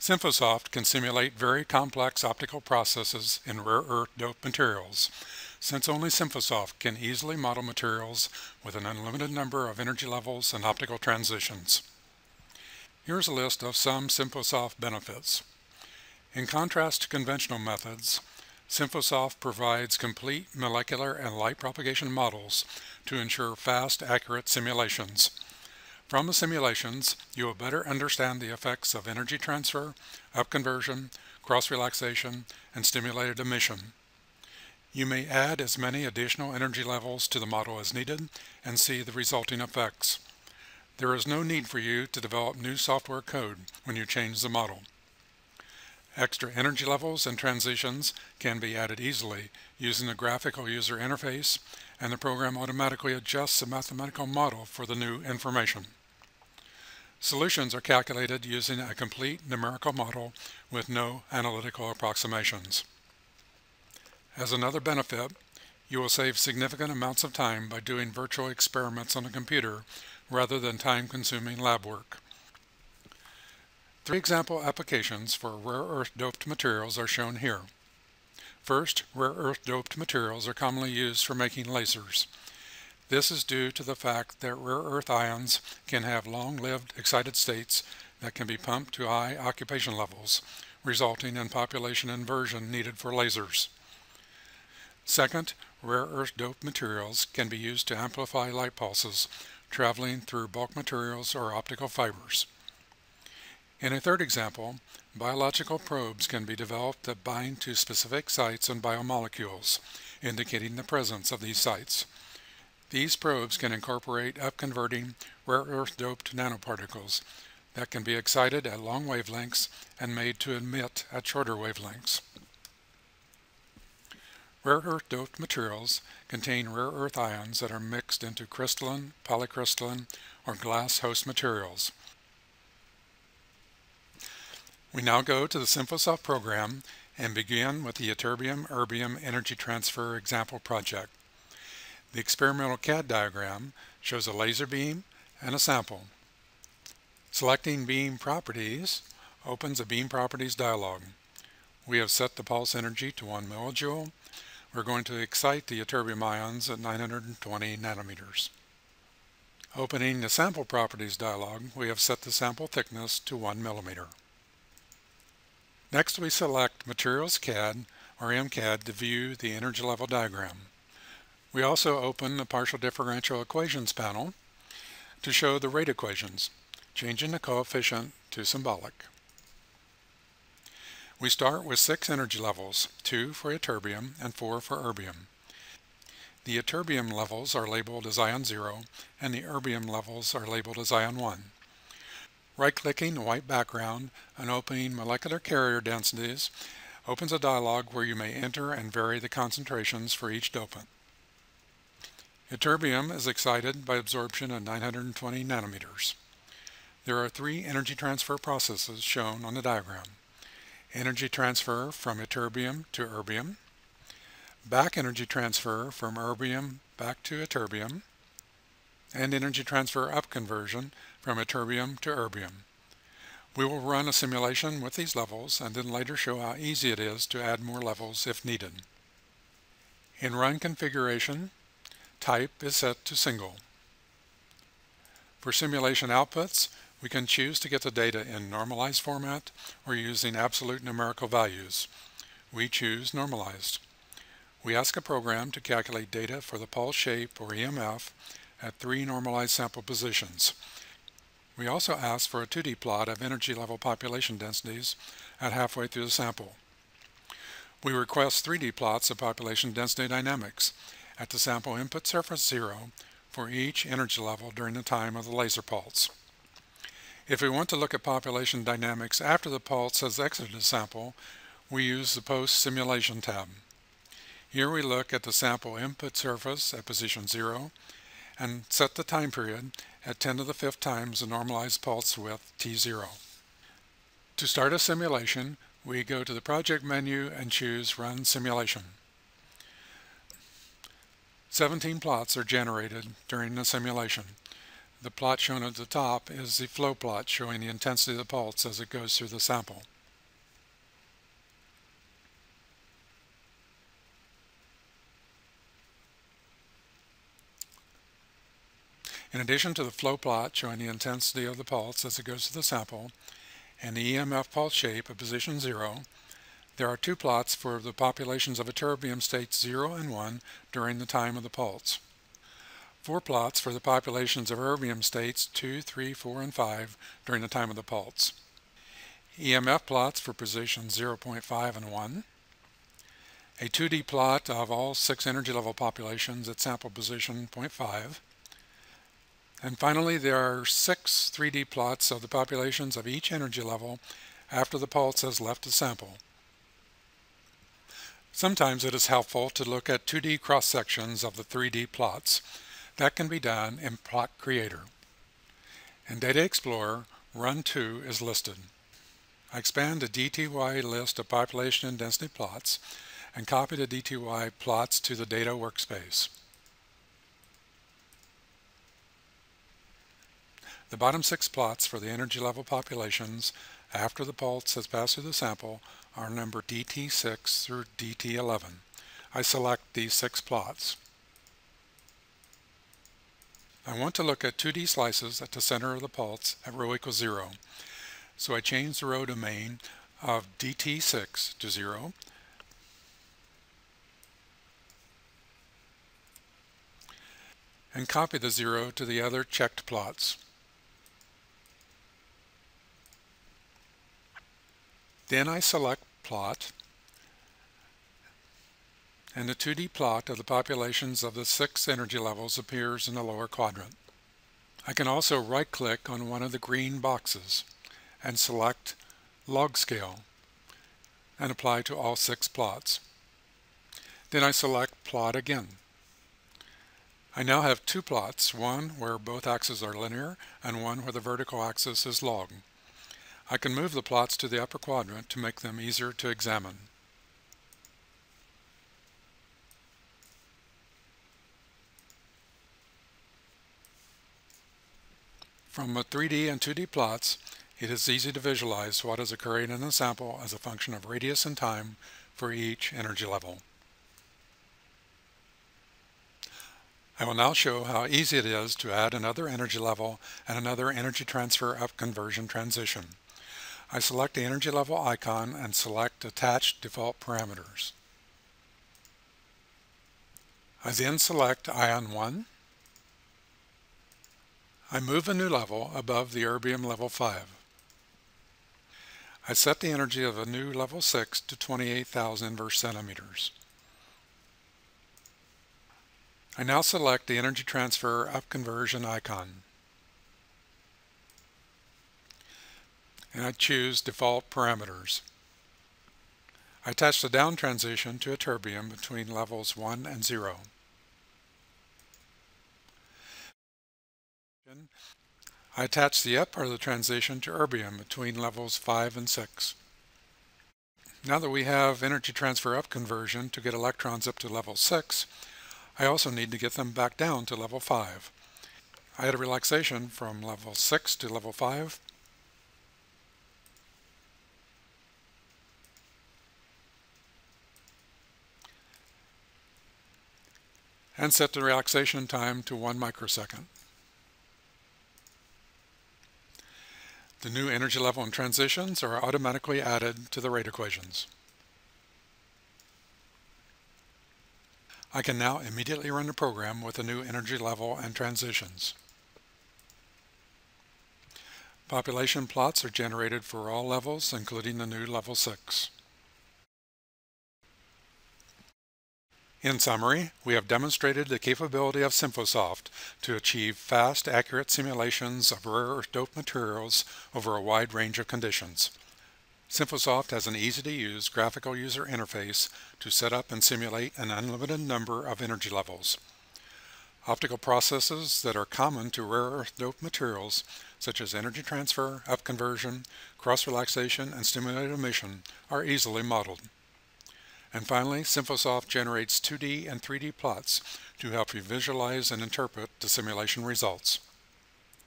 SimphoSOFT can simulate very complex optical processes in rare earth doped materials, since only SimphoSOFT can easily model materials with an unlimited number of energy levels and optical transitions. Here's a list of some SimphoSOFT benefits. In contrast to conventional methods, SimphoSOFT provides complete molecular and light propagation models to ensure fast, accurate simulations. From the simulations, you will better understand the effects of energy transfer, upconversion, cross-relaxation, and stimulated emission. You may add as many additional energy levels to the model as needed and see the resulting effects. There is no need for you to develop new software code when you change the model. Extra energy levels and transitions can be added easily using the graphical user interface, and the program automatically adjusts the mathematical model for the new information. Solutions are calculated using a complete numerical model with no analytical approximations. As another benefit, you will save significant amounts of time by doing virtual experiments on a computer rather than time-consuming lab work. 3 example applications for rare earth doped materials are shown here. First, rare earth doped materials are commonly used for making lasers. This is due to the fact that rare earth ions can have long-lived excited states that can be pumped to high occupation levels, resulting in population inversion needed for lasers. Second, rare earth doped materials can be used to amplify light pulses traveling through bulk materials or optical fibers. In a third example, biological probes can be developed that bind to specific sites on biomolecules, indicating the presence of these sites. These probes can incorporate upconverting rare earth doped nanoparticles that can be excited at long wavelengths and made to emit at shorter wavelengths. Rare earth doped materials contain rare earth ions that are mixed into crystalline, polycrystalline, or glass host materials. We now go to the SimphoSOFT program and begin with the ytterbium-erbium energy transfer example project. The experimental CAD diagram shows a laser beam and a sample. Selecting Beam Properties opens a Beam Properties dialog. We have set the pulse energy to 1 millijoule. We're going to excite the ytterbium ions at 920 nanometers. Opening the Sample Properties dialog, we have set the sample thickness to 1 millimeter. Next, we select Materials CAD or MCAD to view the energy level diagram. We also open the Partial Differential Equations panel to show the rate equations, changing the coefficient to symbolic. We start with 6 energy levels, 2 for ytterbium and 4 for erbium. The ytterbium levels are labeled as ion 0 and the erbium levels are labeled as ion 1. Right-clicking the white background and opening Molecular Carrier Densities opens a dialog where you may enter and vary the concentrations for each dopant. Ytterbium is excited by absorption at 920 nanometers. There are 3 energy transfer processes shown on the diagram. Energy transfer from ytterbium to erbium, back energy transfer from erbium back to ytterbium, and energy transfer upconversion from ytterbium to erbium. We will run a simulation with these levels and then later show how easy it is to add more levels if needed. In Run Configuration, type is set to single. For simulation outputs, we can choose to get the data in normalized format or using absolute numerical values. We choose normalized. We ask a program to calculate data for the pulse shape or EMF at 3 normalized sample positions. We also ask for a 2D plot of energy level population densities at halfway through the sample. We request 3D plots of population density dynamics at the sample input surface 0 for each energy level during the time of the laser pulse. If we want to look at population dynamics after the pulse has exited the sample, we use the Post Simulation tab. Here we look at the sample input surface at position 0 and set the time period at 10 to the 5th times the normalized pulse width t0. To start a simulation, we go to the Project menu and choose Run Simulation. 17 plots are generated during the simulation. The plot shown at the top is the flow plot showing the intensity of the pulse as it goes through the sample. In addition to the flow plot showing the intensity of the pulse as it goes to the sample and the EMF pulse shape at position 0, there are two plots for the populations of ytterbium states 0 and 1 during the time of the pulse. Four plots for the populations of erbium states 2, 3, 4, and 5 during the time of the pulse. EMF plots for positions 0.5 and 1. A 2D plot of all 6 energy level populations at sample position 0.5. And finally, there are 6 3D plots of the populations of each energy level after the pulse has left the sample. Sometimes it is helpful to look at 2D cross-sections of the 3D plots. That can be done in Plot Creator. In Data Explorer, Run 2 is listed. I expand the DTY list of population and density plots and copy the DTY plots to the Data workspace. The bottom 6 plots for the energy level populations after the pulse has passed through the sample are numbered DT6 through DT11. I select these 6 plots. I want to look at 2D slices at the center of the pulse at rho equals 0. So I change the row domain of DT6 to 0. And copy the 0 to the other checked plots. Then I select Plot, and the 2D plot of the populations of the 6 energy levels appears in the lower quadrant. I can also right-click on one of the green boxes and select Log Scale and apply to all 6 plots. Then I select Plot again. I now have 2 plots, one where both axes are linear and one where the vertical axis is log. I can move the plots to the upper quadrant to make them easier to examine. From the 3D and 2D plots, it is easy to visualize what is occurring in the sample as a function of radius and time for each energy level. I will now show how easy it is to add another energy level and another energy transfer up conversion transition. I select the energy level icon and select Attach Default Parameters. I then select Ion 1. I move a new level above the erbium level 5. I set the energy of a new level 6 to 28,000 inverse centimeters. I now select the energy transfer up conversion icon. And I choose Default Parameters. I attach the down transition to ytterbium between levels 1 and 0. I attach the up part of the transition to erbium between levels 5 and 6. Now that we have energy transfer up conversion to get electrons up to level 6, I also need to get them back down to level 5. I add a relaxation from level 6 to level 5. And set the relaxation time to 1 microsecond. The new energy level and transitions are automatically added to the rate equations. I can now immediately run the program with the new energy level and transitions. Population plots are generated for all levels, including the new level 6. In summary, we have demonstrated the capability of SimphoSOFT to achieve fast, accurate simulations of rare earth doped materials over a wide range of conditions. SimphoSOFT has an easy-to-use graphical user interface to set up and simulate an unlimited number of energy levels. Optical processes that are common to rare earth doped materials, such as energy transfer, up conversion, cross-relaxation, and stimulated emission, are easily modeled. And finally, SimphoSOFT generates 2D and 3D plots to help you visualize and interpret the simulation results.